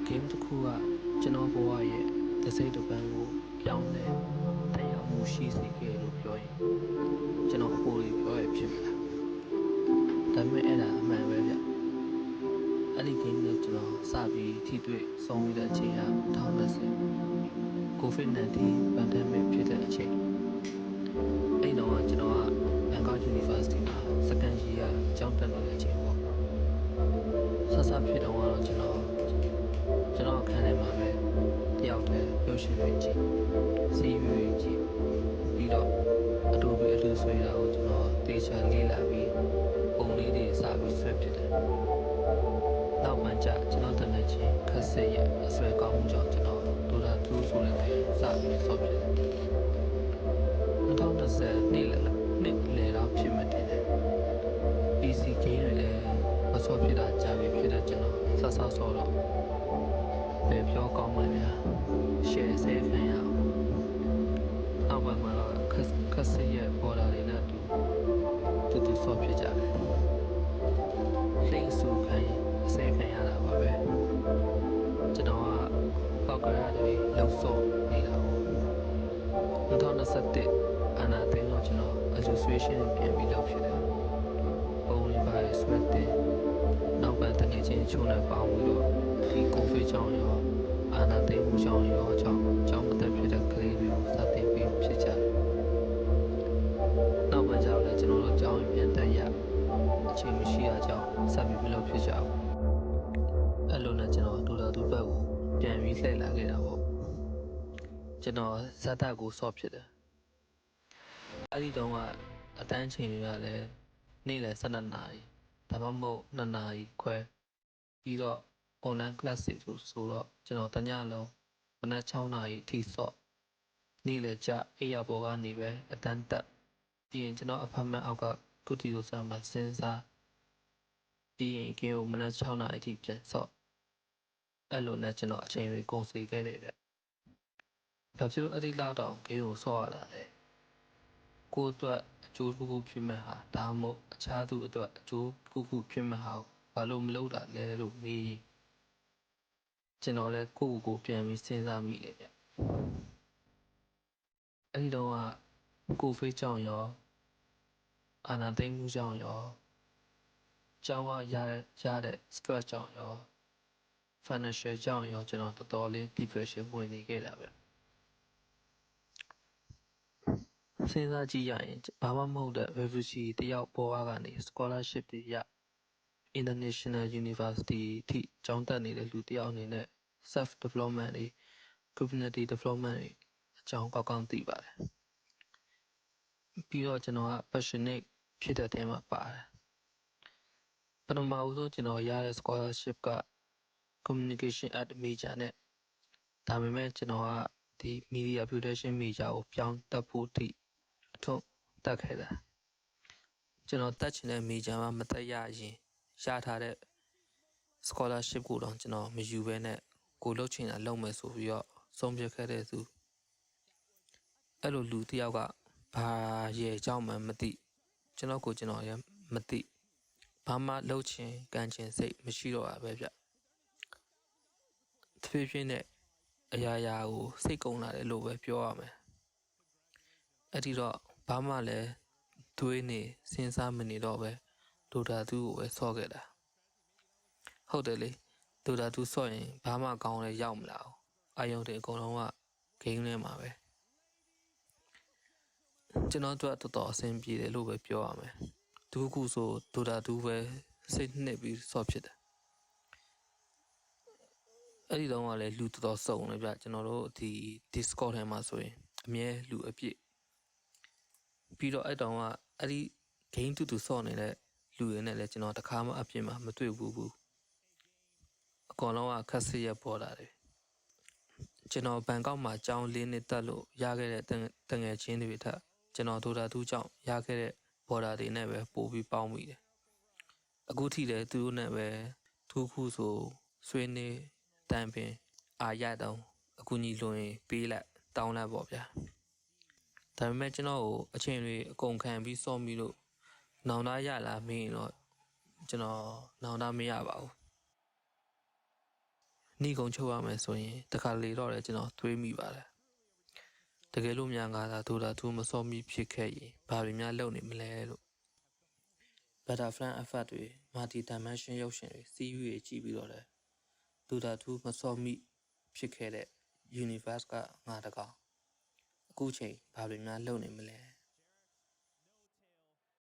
game တစ်ခုကကျွန်တော်ဘဝရဲ့တစ်စိတ်တစ်ပန်းကိုပြောင်းလဲတက်ရောက်မှုရှိစေခဲ့လို့ပြောရင်ကျွန်တော်အပေါ်တွေပြောရဖြစ်မှာဒါပေမဲ့အဲ့ဒါအမှန်ပဲဗျအဲ့ဒီ game နဲ့ကျွန်တော်စပြီးထိတွေ့ဆုံးမိတဲ့အချိန်က2020 COVID-19 pandemic ဖြစ်တဲ့အချိန်အဲ့တော့ကျွန်တော်က Bangkok University မှာ second year ကျောင်းတက်နေတဲ့အချိန်ပေါ့ဆက်ဖြစ်တော့ကျွန်တော်အခန်းထဲမှာပဲတယောက်တည်းရုပ်ရှင်တွေကြည့်စီးရီးတွေကြည့်ပြီးတော့အတူဆွဲတာကိုကျွန်တော်တေချာလေ့လာပြီးပုံလေးတွေစပြီးဆွဲဖြစ်တယ်နောက်မှကျကျွန်တော်တကယ်ချင်းခက်စစ်ရဲ့အဆွဲကောင်းမှုကြောင့်ကျွန်တော်ဒိုတာ2ဆိုတဲ့စပြီးဆော့ဖြစ်တယ်2020နှစ်လေတော့ဖြစ်မှတင်တယ် PC game တွေလည်းမဆော့ဖြစ်တာကြာပြီဖြစ်တဲ့ကျွန်တော်ဆော့တော့ဘယ်ပြောကောင်းမလဲဗျာ share ဆဲခံရအောင်နောက်ပိုင်းမှာတော့ခက်စစ်ရဲ့ border တွေနဲ့တူဆော့ဖြစ်ကြတယ်လိမ့်စုခံအစဲခံရတာပါပဲကျွန်တော်ကပောက်ကရတွေလောက်ဆော့နေတာပေါ့2021အာနာသိန်းတော့ကျွန်တော် illustration ပြန်ပြီးလုပ်ဖြစ်တယ်ပုံလေးပါဆွဲတင်နောက်ပိုင်းတကယ်ချင်းချုံနဲ့ပေါင်းပြီးတော့ဒီကိုဗစ်ကြောင့်ရောအာနာသိန်းမှုကြောင့်ရောကြောင့်မသက်ဖြစ်တဲ့ကလေးတွေကိုစတင်ပြီးဖြစ်ကြတယ်နောက်ပိုင်းကျတော့လည်းကျွန်တော်တို့ကြောင်းပြန်တက်ရအချိန်မရှိတာကြောင့်စပြီးမလုပ်ဖြစ်ကြဘူးအဲ့လိုနဲ့ကျွန်တော်ဒိုတာတူဘက်ကိုပြန်ပြီးလှည့်လာခဲ့တာပေါ့ကျွန်တော်ဇာတ်ကိုဆော့ဖြစ်တယ်အဲ့ဒီတော့ကအတန်းချိန်တွေကလည်းနေ့လယ်12နာရီဒါမှမဟုတ်2နာရီခွဲပြီးတော့ online class တွေဆိုတော့ကျွန်တော်တညလုံးမနက်6နာရီအထိဆော့နေ့လယ်ကျအိပ်ရပေါ်ကနေပဲအတန်းတက်ပြီးရင်ကျွန်တော်အဖက်မန်အောက်ကကုတီကိုစမ်းမှာစဉ်းစားပြီးရင်ကင်းကိုမနက်6နာရီအထိပြန်ဆော့အဲ့လိုနဲ့ကျွန်တော်အချိန်တွေကုန်စီခဲ့တယ်ဗျဘာဖြစ်လို့အဲ့ဒီလောက်တောင်ကင်းကိုဆော့ရတာလဲကိုယ့်အတွက်အကျိုးတစ်ခုဖြစ်မဲ့ဟာဒါမှမဟုတ်အခြားသူအတွက်အကျိုးတစ်ခုဖြစ်မဲ့ဟာဘာလို့မလုပ်တာလဲလို့မေးကျွန်တော်လည်းကိုယ့်ကိုယ်ပြန်ပြီးစဉ်းစားမိတယ်ဗျအဲ့ဒီတော့ကိုဗစ်ကြောင့်ရောအာနာသိမ့်မှုကြောင့်ရောကျောင်းကရတဲ့ stress ကြောင့်ရော financial ကြောင့်ရောကျွန်တော်တော်တော်လေး depression ဝင်နေခဲ့တာပဲစဉ်းစားကြည့်ရရင်ဘာမှမဟုတ်တဲ့ refugee တယောက်ပေါ်ကနေ scholarship တွေရ international university ထိကျောင်းတက်နေတဲ့လူတယောက်အနေနဲ့ self development တွေ community development တွေအကြောင်းကောင်းသိပါတယ်ပြီးတော့ကျွန်တော်က passionate ဖြစ်တဲ့တဲမှာပါတယ်ပထမဦးဆုံးကျွန်တော်ရတဲ့ scholarship က communication at major နဲ့ဒါပေမဲ့ကျွန်တော်ကဒီ media production major ကိုပြောင်းတက်ဖို့ထိအထုံးတက်ခဲ့တာကျွန်တော်တက်ချင်တဲ့ major မှာမတက်ရရင်ရထားတဲ့ scholarship ကိုတော့ကျွန်တော်မယူဘဲနဲ့ကိုလုပ်ချင်တာလုပ်မယ်ဆိုပြီးတော့ဆုံးဖြတ်ခဲ့တဲ့သူအဲ့လိုလူတယောက်ကဘာရဲ့အကြောင်းမှမသိကျွန်တော်ရမသိဘာမှလုပ်ချင်ကန်ချင်စိတ်မရှိတော့တာပဲဗျတဖြည်းဖြည်းနဲ့အရာရာကိုစိတ်ကုန်လာတယ်လို့ပဲပြောရမယ်အဲ့ဒီတော့ဘာမှလည်းတွေးနေစဉ်းစားမနေတော့ပဲဒိုတာသူကိုပဲဆော့ခဲ့တာဟုတ်တယ်လေဒိုတာသူဆော့ရင်ဘာမှကောင်းလဲရောက်မလာဘူးအာယုံတွေအကုန်လုံးကဂိမ်းထဲမှာပဲကျွန်တော်တို့တော်တော်အဆင်ပြေတယ်လို့ပဲပြောရမယ်ဒူးခုဆိုဒိုတာဒူးပဲစိတ်နှစ်ပြီးဆော့ဖြစ်တယ်အဲ့ဒီတော့ကလည်းလူတော်တော်စုံတယ်ဗျကျွန်တော်တို့ဒီ Discord ထဲမှာဆိုရင်အမြဲလူအပြည့်ပြီးတော့အဲ့တောင်ကအဲ့ဒီ game တူဆော့နေတဲ့လူတွေနဲ့လည်းကျွန်တော်တခါမှအပြင်မှာမတွေ့ဘူးအကောင်လုံးကခက်စစ်ရပေါ်လာတယ်ကျွန်တော်ဘန်ကောက်မှာကျောင်း၄နှစ်တက်လို့ရခဲ့တဲ့တငယ်ချင်းတွေထက်ကျွန်တော်ဒိုတာ2ကြောင့်ရခဲ့တဲ့ border တွေနဲ့ပဲပို့ပြီးပေါင်းမိတယ်အခုထိလည်းသူတို့နဲ့ပဲ2ခုဆိုဆွေးနေတန်ပင်အာရတော့အခုညီလွန်ရင်ပေးလိုက်တောင်းလိုက်ပေါ့ဗျာဒါပေမဲ့ကျွန်တော်ကိုအချိန်တွေအကုန်ခံပြီးစော့ပြီးလို့နောင်တရလာမင်းတော့ကျွန်တော်နောင်တမရပါဘူး နှီးကုံချုပ်ရမယ်ဆိုရင်တခါလေတော့လည်းကျွန်တော်တွေးမိပါတယ်တကယ်လို့များငါသာဒိုတာသူမစောမိဖြစ်ခဲ့ရင်ဘာတွေများလုပ်နေမလဲလို့ Butterfly effect တွေ multi dimension ရုပ်ရှင်တွေစီးရီးကြည့်ပြီးတော့လေဒိုတာသူမစောမိဖြစ်ခဲ့တဲ့ universe ကငါတကောင်အခုချိန်ဘာတွေများလုပ်နေမလဲ